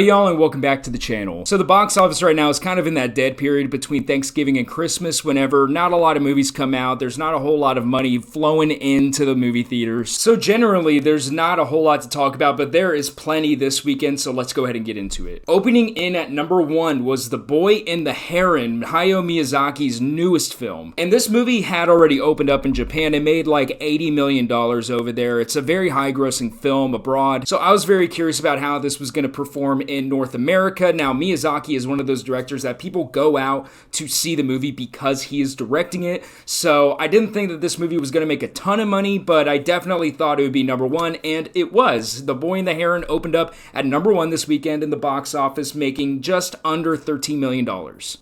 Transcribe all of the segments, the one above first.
Hey y'all, and welcome back to the channel. So the box office right now is kind of in that dead period between Thanksgiving and Christmas, whenever not a lot of movies come out. There's not a whole lot of money flowing into the movie theaters. So generally, there's not a whole lot to talk about, but there is plenty this weekend, so let's go ahead and get into it. Opening in at number 1 was The Boy and The Heron, Hayao Miyazaki's newest film. And this movie had already opened up in Japan and made like $80 million over there. It's a very high-grossing film abroad, so I was very curious about how this was going to perform in North America. Now, Miyazaki is one of those directors that people go out to see the movie because he is directing it, so I didn't think that this movie was going to make a ton of money, but I definitely thought it would be number 1, and it was. The Boy and the Heron opened up at number 1 this weekend in the box office, making just under $13 million.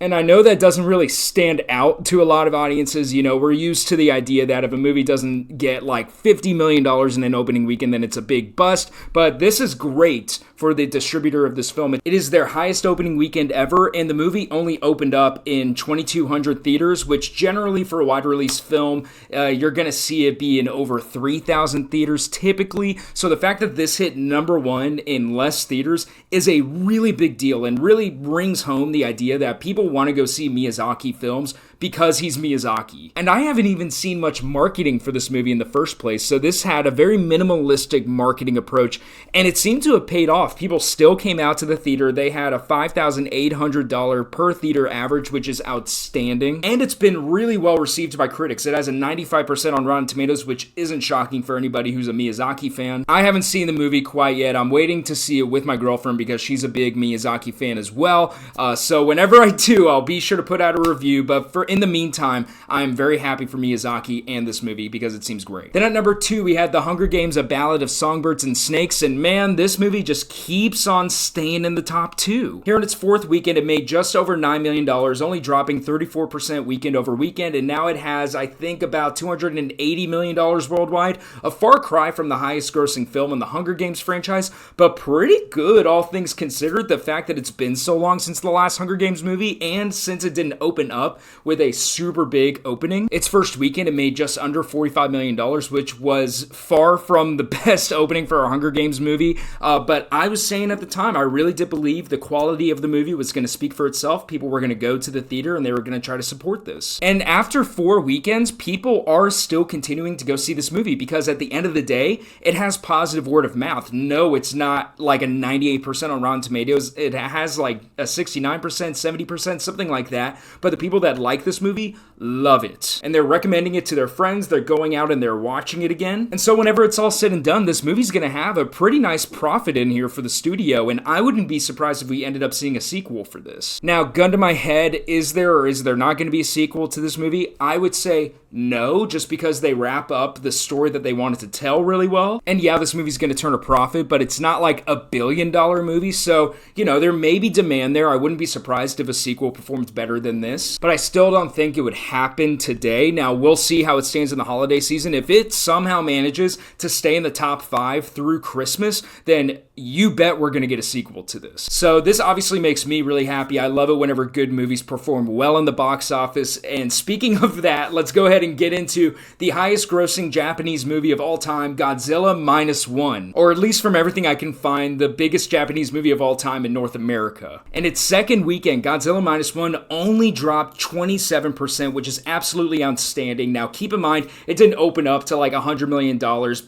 And I know that doesn't really stand out to a lot of audiences. You know, we're used to the idea that if a movie doesn't get like $50 million in an opening weekend, then it's a big bust, but this is great for the distributor of this film. It is their highest opening weekend ever, and the movie only opened up in 2,200 theaters, which generally for a wide release film, you're going to see it be in over 3,000 theaters typically. So the fact that this hit number 1 in less theaters is a really big deal and really brings home the idea that people want to go see Miyazaki films because he's Miyazaki. And I haven't even seen much marketing for this movie in the first place, so this had a very minimalistic marketing approach, and it seemed to have paid off. People still came out to the theater. They had a $5,800 per theater average, which is outstanding, and it's been really well received by critics. It has a 95% on Rotten Tomatoes, which isn't shocking for anybody who's a Miyazaki fan. I haven't seen the movie quite yet. I'm waiting to see it with my girlfriend because she's a big Miyazaki fan as well, so whenever I do, I'll be sure to put out a review, but in the meantime, I'm very happy for Miyazaki and this movie because it seems great. Then at number 2, we had The Hunger Games: A Ballad of Songbirds and Snakes, and man, this movie just keeps on staying in the top 2. Here in its 4th weekend, it made just over $9 million, only dropping 34% weekend over weekend, and now it has, I think, about $280 million worldwide, a far cry from the highest grossing film in the Hunger Games franchise, but pretty good, all things considered. The fact that it's been so long since the last Hunger Games movie, and since it didn't open up with a super big opening. Its first weekend, it made just under $45 million, which was far from the best opening for a Hunger Games movie, but I was saying at the time, I really did believe the quality of the movie was going to speak for itself. People were going to go to the theater and they were going to try to support this. And after 4 weekends, people are still continuing to go see this movie because at the end of the day, it has positive word of mouth. No, it's not like a 98% on Rotten Tomatoes. It has like a 69%, 70%, something like that, but the people that like this movie love it, and they're recommending it to their friends. They're going out and they're watching it again, and so whenever it's all said and done, this movie's gonna have a pretty nice profit in here for the studio, and I wouldn't be surprised if we ended up seeing a sequel for this. Now, gun to my head, is there or is there not gonna be a sequel to this movie? I would say no, just because they wrap up the story that they wanted to tell really well, and yeah, this movie's gonna turn a profit, but it's not like $1 billion movie, so, you know, there may be demand there. I wouldn't be surprised if a sequel performed better than this, but I still don't think it would happen today. Now, we'll see how it stands in the holiday season. If it somehow manages to stay in the top 5 through Christmas, then you bet we're going to get a sequel to this. So this obviously makes me really happy. I love it whenever good movies perform well in the box office. And speaking of that, let's go ahead and get into the highest grossing Japanese movie of all time, Godzilla Minus One. Or at least from everything I can find, the biggest Japanese movie of all time in North America. In its second weekend, Godzilla Minus One only dropped 27%, which is absolutely outstanding. Now, keep in mind, it didn't open up to like $100 million,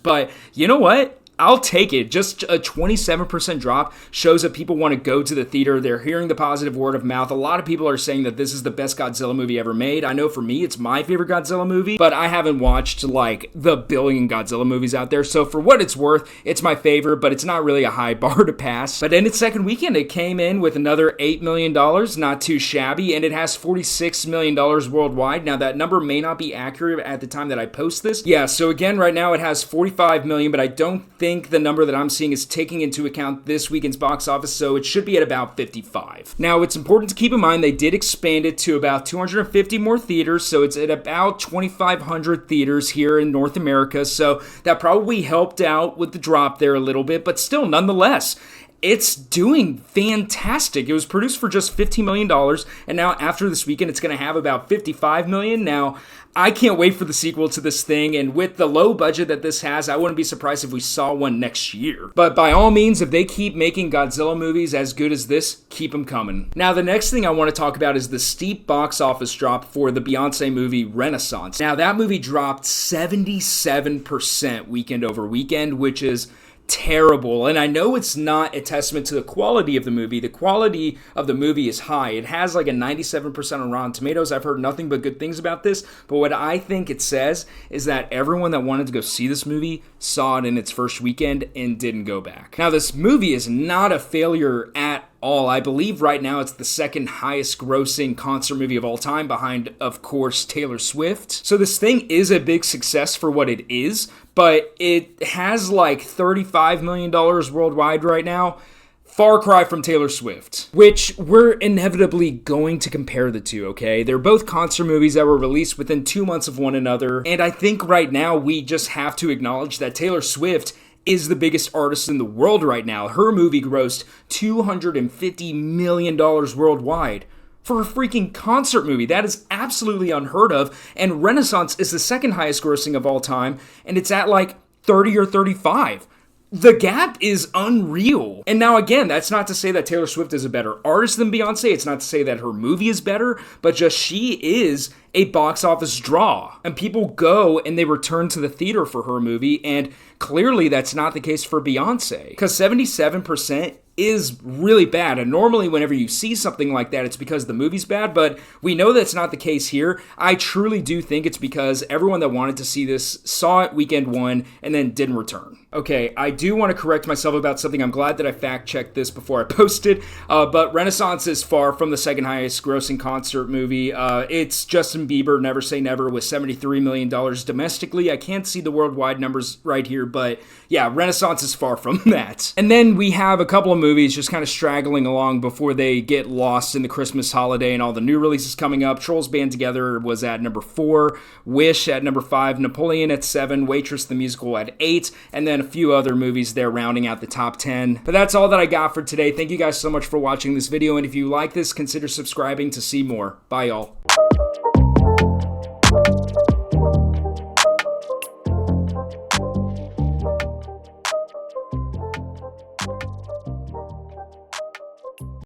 but you know what? I'll take it. Just a 27% drop shows that people want to go to the theater. They're hearing the positive word of mouth. A lot of people are saying that this is the best Godzilla movie ever made. I know for me, it's my favorite Godzilla movie, but I haven't watched like the billion Godzilla movies out there. So for what it's worth, it's my favorite, but it's not really a high bar to pass. But in its second weekend, it came in with another $8 million, not too shabby, and it has $46 million worldwide. Now that number may not be accurate at the time that I post this. Yeah, so again, right now it has 45 million, but I don't think the number that I'm seeing is taking into account this weekend's box office, so it should be at about 55. Now, it's important to keep in mind they did expand it to about 250 more theaters, so it's at about 2,500 theaters here in North America, so that probably helped out with the drop there a little bit, but still, nonetheless, it's doing fantastic. It was produced for just $15 million, and now after this weekend, it's going to have about $55 million. Now, I can't wait for the sequel to this thing, and with the low budget that this has, I wouldn't be surprised if we saw one next year. But by all means, if they keep making Godzilla movies as good as this, keep them coming. Now, the next thing I want to talk about is the steep box office drop for the Beyoncé movie Renaissance. Now, that movie dropped 77% weekend over weekend, which is terrible. And I know it's not a testament to the quality of the movie. The quality of the movie is high. It has like a 97% on Rotten Tomatoes. I've heard nothing but good things about this. But what I think it says is that everyone that wanted to go see this movie saw it in its first weekend and didn't go back. Now, this movie is not a failure at all. I believe right now it's the second highest grossing concert movie of all time, behind, of course, Taylor Swift. So this thing is a big success for what it is, but it has like $35 million worldwide right now. Far cry from Taylor Swift, which we're inevitably going to compare the two, okay? They're both concert movies that were released within 2 months of one another, and I think right now we just have to acknowledge that Taylor Swift is the biggest artist in the world right now. Her movie grossed $250 million worldwide for a freaking concert movie. That is absolutely unheard of. And Renaissance is the second highest grossing of all time, and it's at like 30 or 35. The gap is unreal. And now again, that's not to say that Taylor Swift is a better artist than Beyoncé. It's not to say that her movie is better, but just she is a box office draw. And people go and they return to the theater for her movie, and clearly that's not the case for Beyoncé. Because 77% is really bad. And normally whenever you see something like that, it's because the movie's bad, but we know that's not the case here. I truly do think it's because everyone that wanted to see this saw it weekend one and then didn't return. Okay, I do want to correct myself about something. I'm glad that I fact-checked this before I posted, but Renaissance is far from the second highest grossing concert movie. It's Justin Bieber, Never Say Never, with $73 million domestically. I can't see the worldwide numbers right here, but yeah, Renaissance is far from that. And then we have a couple of movies just kind of straggling along before they get lost in the Christmas holiday and all the new releases coming up. Trolls Band Together was at number 4, Wish at number 5, Napoleon at 7, Waitress the Musical at 8, and then a few other movies there rounding out the top 10. But that's all that I got for today. Thank you guys so much for watching this video, and if you like this, consider subscribing to see more. Bye, y'all.